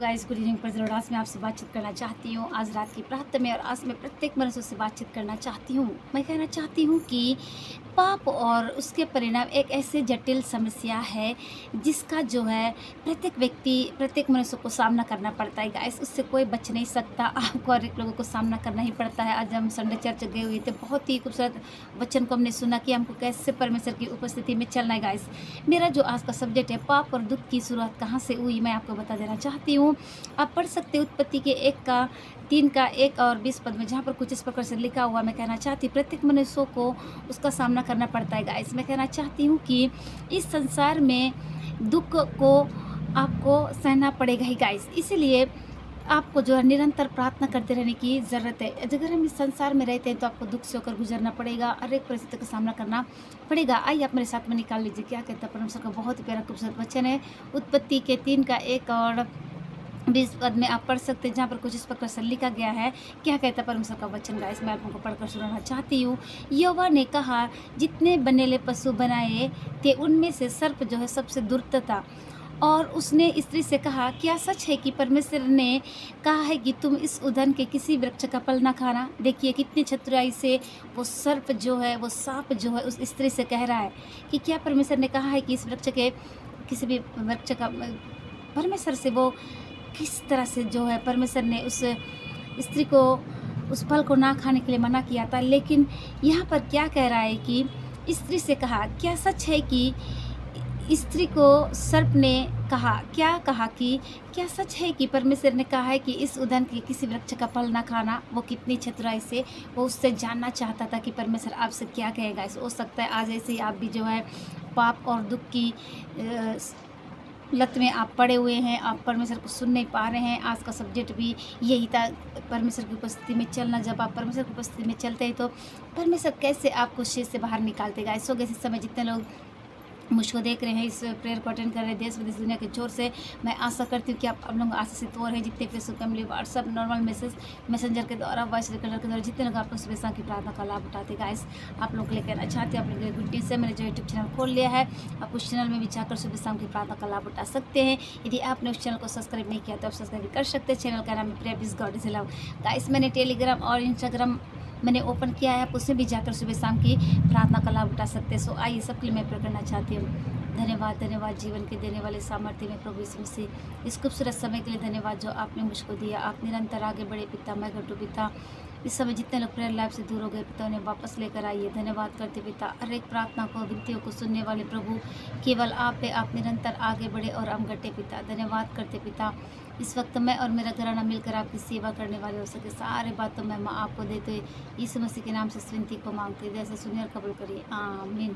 Guys, good evening पर आज मैं आपसे बातचीत करना चाहती हूँ। आज रात की प्रातः में और आज मैं प्रत्येक मनुष्य से बातचीत करना चाहती हूँ। मैं कहना चाहती हूँ कि पाप और उसके परिणाम एक ऐसे जटिल समस्या है जिसका जो है प्रत्येक व्यक्ति, प्रत्येक मनुष्य को सामना करना पड़ता है गाइस। उससे कोई बच नहीं सकता। आपको हर एक लोगों को सामना करना ही पड़ता है। आज हम संडे चर्च गए हुए थे। बहुत ही खूबसूरत वचन को हमने सुना कि हमको कैसे परमेश्वर की उपस्थिति में चलना है गाइस। मेरा जो आज का सब्जेक्ट है, पाप और दुःख की शुरुआत कहाँ से हुई, मैं आपको बता देना चाहती हूँ। आप पढ़ सकते हो उत्पत्ति के 1 का 3 का 1 और 20 पद में, जहाँ पर कुछ इस प्रकार से लिखा हुआ। मैं कहना चाहती हूँ प्रत्येक मनुष्यों को उसका सामना करना पड़ता है गाइस। मैं कहना चाहती हूँ कि इस संसार में दुःख को आपको सहना पड़ेगा ही गाइस। इसीलिए आपको जो है निरंतर प्रार्थना करते रहने की ज़रूरत है। अगर हम इस संसार में रहते हैं तो आपको दुःख से होकर गुजरना पड़ेगा, हर एक परिस्थिति का सामना करना पड़ेगा। आइए आप मेरे साथ में निकाल लीजिए क्या कहता है परमेश्वर का बहुत ही प्यारा खूबसूरत वचन है। उत्पत्ति के 3 का 1 और 20 पद में आप पढ़ सकते हैं, जहाँ पर कुछ इस प्रकार से लिखा गया है। क्या कहता है परमेश्वर का वचन गाइस, मैं आप लोगों को पढ़कर सुनाना चाहती हूँ। यहोवा ने कहा, जितने बनेले पशु बनाए थे उनमें से सर्प जो है सबसे दुष्ट था। और उसने स्त्री से कहा, क्या सच है कि परमेश्वर ने कहा है कि तुम इस उद्यान के किसी वृक्ष का फल ना खाना। देखिए कितनी चतुराई से वो सर्प जो है, वो सांप जो है उस स्त्री से कह रहा है कि क्या परमेश्वर ने कहा है कि इस वृक्ष के किसी भी वृक्ष का, परमेश्वर से वो किस तरह से जो है परमेश्वर ने उस स्त्री को उस फल को ना खाने के लिए मना किया था। लेकिन यहाँ पर क्या कह रहा है कि स्त्री से कहा, क्या सच है कि स्त्री को सर्प ने कहा, क्या कहा कि क्या सच है कि परमेश्वर ने कहा है कि इस उद्यान के किसी वृक्ष का फल ना खाना। वो कितनी चतुराई से वो उससे जानना चाहता था कि परमेश्वर आपसे क्या कहेगा। इस हो सकता है आज ऐसे ही आप भी जो है पाप और दुख की लत में आप पड़े हुए हैं, आप परमेश्वर को सुन नहीं पा रहे हैं। आज का सब्जेक्ट भी यही था, परमेश्वर की उपस्थिति में चलना। जब आप परमेश्वर की उपस्थिति में चलते हैं तो परमेश्वर कैसे आपको शेष से बाहर निकालते गए। सो इस समय जितने लोग मुझको देख रहे हैं, इस प्रेयर को अटेंड कर रहे हैं देश विदेश दुनिया के जोर से, मैं आशा करती हूँ कि आप लोग आशीषित हो रहे हैं। जितने Facebook family, WhatsApp, normal messenger के द्वारा, वॉइस रिकॉर्डर के द्वारा, जितने लोग आप लोग सुबह शाम की प्रार्थना का लाभ उठाते हैं गाइस, आप लोग के लिए कहना चाहते हैं, आप लोग के लिए गुड न्यूज़ है। मैंने जो यूट्यूब चैनल खोल लिया है, आप उस चैनल में भी जाकर सुबह शाम की प्रार्थना का लाभ उठा सकते हैं। यदि आपने उस चैनल को सब्सक्राइब नहीं किया तो आप सब्सक्राइब भी कर सकते हैं। चैनल का नाम है prayer with God is love guys. मैंने टेलीग्राम और इंस्टाग्राम मैंने ओपन किया है, आप उसमें भी जाकर सुबह शाम की प्रार्थना का लाभ उठा सकते हैं। सो आइए सबके लिए मैं प्रेयर करना चाहती हूँ। धन्यवाद, धन्यवाद जीवन के देने वाले सामर्थ्य में प्रभु यीशु मसीह, इस खूबसूरत समय के लिए धन्यवाद जो आपने मुझको दिया। आप निरंतर आगे बढ़े पिता, मैं घटू पिता। इस समय जितने लोग प्रेयर लाइफ से दूर हो गए पिता, उन्हें वापस लेकर आइए। धन्यवाद करते पिता, हर एक प्रार्थना को, विनतियों को सुनने वाले प्रभु केवल आप पे, आप निरंतर आगे बढ़े और हम घटे पिता। धन्यवाद करते पिता, इस वक्त मैं और मेरा घराना मिलकर आपकी सेवा करने वाले हो सके। सारे बातों में मैं आपको देते हुए यीशु मसीह के नाम से इस विनती को मांगते, जैसे सुनिए और कबूल करिए, आमीन।